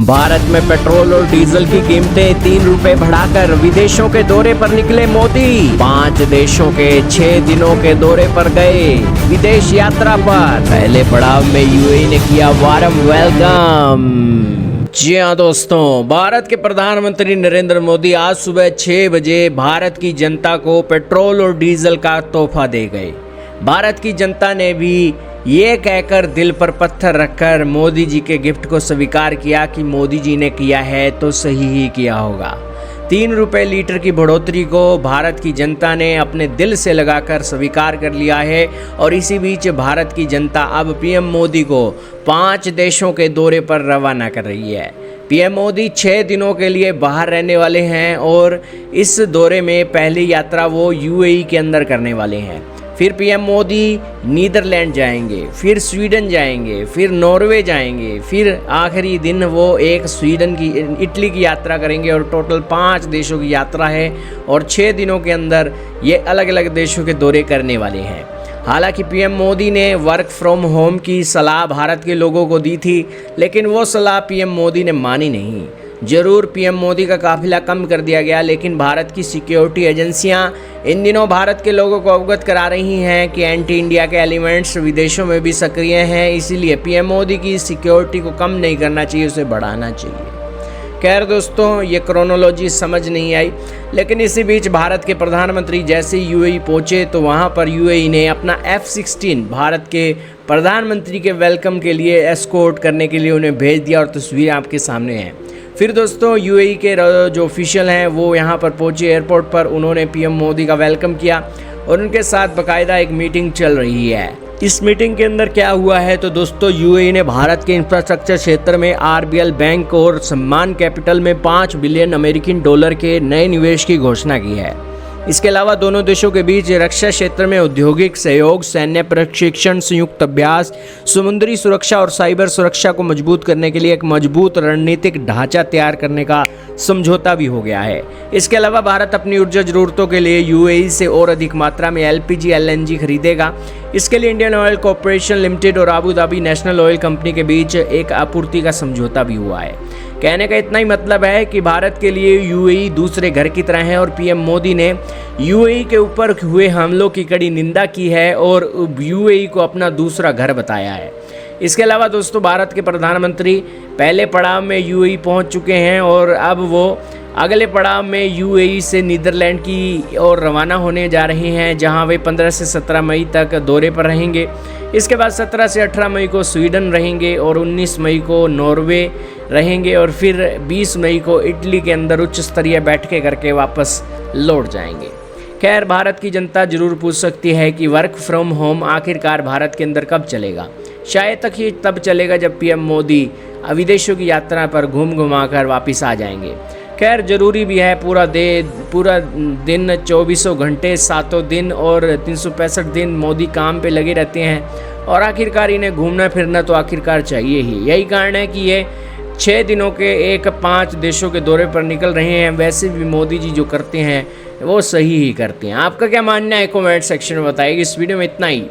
भारत में पेट्रोल और डीजल की कीमतें 3 रुपए बढ़ाकर विदेशों के दौरे पर निकले मोदी। 5 देशों के 6 दिनों के दौरे पर गए विदेश यात्रा पर। पहले पड़ाव में यूएई ने किया वार्म वेलकम। जी हाँ दोस्तों, भारत के प्रधानमंत्री नरेंद्र मोदी आज सुबह 6 बजे भारत की जनता को पेट्रोल और डीजल का तोहफा दे गए। भारत की जनता ने भी ये कहकर दिल पर पत्थर रखकर मोदी जी के गिफ्ट को स्वीकार किया कि मोदी जी ने किया है तो सही ही किया होगा। 3 रुपये लीटर की बढ़ोतरी को भारत की जनता ने अपने दिल से लगाकर स्वीकार कर लिया है। और इसी बीच भारत की जनता अब पीएम मोदी को 5 देशों के दौरे पर रवाना कर रही है। पीएम मोदी 6 दिनों के लिए बाहर रहने वाले हैं और इस दौरे में पहली यात्रा वो यूएई के अंदर करने वाले हैं। फिर पीएम मोदी नीदरलैंड जाएंगे, फिर स्वीडन जाएंगे, फिर नॉर्वे जाएंगे, फिर आखिरी दिन वो एक स्वीडन की इटली की यात्रा करेंगे और टोटल 5 देशों की यात्रा है। और 6 दिनों के अंदर ये अलग अलग देशों के दौरे करने वाले हैं। हालांकि पीएम मोदी ने वर्क फ्रॉम होम की सलाह भारत के लोगों को दी थी, लेकिन वो सलाह पीएम मोदी ने मानी नहीं। जरूर पीएम मोदी का काफिला कम कर दिया गया, लेकिन भारत की सिक्योरिटी एजेंसियां इन दिनों भारत के लोगों को अवगत करा रही हैं कि एंटी इंडिया के एलिमेंट्स विदेशों में भी सक्रिय हैं। इसीलिए पीएम मोदी की सिक्योरिटी को कम नहीं करना चाहिए, उसे बढ़ाना चाहिए। खैर दोस्तों, ये क्रोनोलॉजी समझ नहीं आई, लेकिन इसी बीच भारत के प्रधानमंत्री जैसे यूएई पहुंचे तो वहां पर यूएई ने अपना F-16 भारत के प्रधानमंत्री के वेलकम के लिए एस्कॉर्ट करने के लिए उन्हें भेज दिया और तस्वीरें आपके सामने हैं। फिर दोस्तों, यूएई के जो ऑफिशियल हैं वो यहाँ पर पहुँचे एयरपोर्ट पर। उन्होंने पीएम मोदी का वेलकम किया और उनके साथ बाकायदा एक मीटिंग चल रही है। इस मीटिंग के अंदर क्या हुआ है तो दोस्तों, यूएई ने भारत के इंफ्रास्ट्रक्चर क्षेत्र में आरबीएल बैंक और सम्मान कैपिटल में 5 बिलियन अमेरिकी डॉलर के नए निवेश की घोषणा की है। इसके अलावा दोनों देशों के बीच रक्षा क्षेत्र में औद्योगिक सहयोग, सैन्य प्रशिक्षण, संयुक्त अभ्यास, समुद्री सुरक्षा और साइबर सुरक्षा को मजबूत करने के लिए एक मजबूत रणनीतिक ढांचा तैयार करने का समझौता भी हो गया है। इसके अलावा भारत अपनी ऊर्जा जरूरतों के लिए यूएई से और अधिक मात्रा में एलपीजी एलएनजी खरीदेगा। इसके लिए इंडियन ऑयल कॉरपोरेशन लिमिटेड और Abu Dhabi national oil company के बीच एक आपूर्ति का समझौता भी हुआ है। कहने का इतना ही मतलब है कि भारत के लिए यूएई दूसरे घर की तरह है और पीएम मोदी ने यूएई के ऊपर हुए हमलों की कड़ी निंदा की है और यूएई को अपना दूसरा घर बताया है। इसके अलावा दोस्तों, भारत के प्रधानमंत्री पहले पड़ाव में यूएई पहुंच चुके हैं और अब वो अगले पड़ाव में यूएई से नीदरलैंड की ओर रवाना होने जा रहे हैं, जहां वे 15 से 17 मई तक दौरे पर रहेंगे। इसके बाद 17 से 18 मई को स्वीडन रहेंगे और 19 मई को नॉर्वे रहेंगे और फिर 20 मई को इटली के अंदर उच्च स्तरीय बैठकें करके वापस लौट जाएंगे। खैर, भारत की जनता जरूर पूछ सकती है कि वर्क फ्रॉम होम आखिरकार भारत के अंदर कब चलेगा। शायद तक ये तब चलेगा जब पीएम मोदी विदेशों की यात्रा पर घूम कर वापस आ जाएंगे। खैर, ज़रूरी भी है, पूरा दिन 24 घंटे 7 दिन और 365 दिन मोदी काम पे लगे रहते हैं और आखिरकार इन्हें घूमना फिरना तो आखिरकार चाहिए ही। यही कारण है कि ये 6 दिनों के 5 देशों के दौरे पर निकल रहे हैं। वैसे भी मोदी जी जो करते हैं वो सही ही करते हैं। आपका क्या मानना है कमेंट सेक्शन में बताइए। इस वीडियो में इतना ही।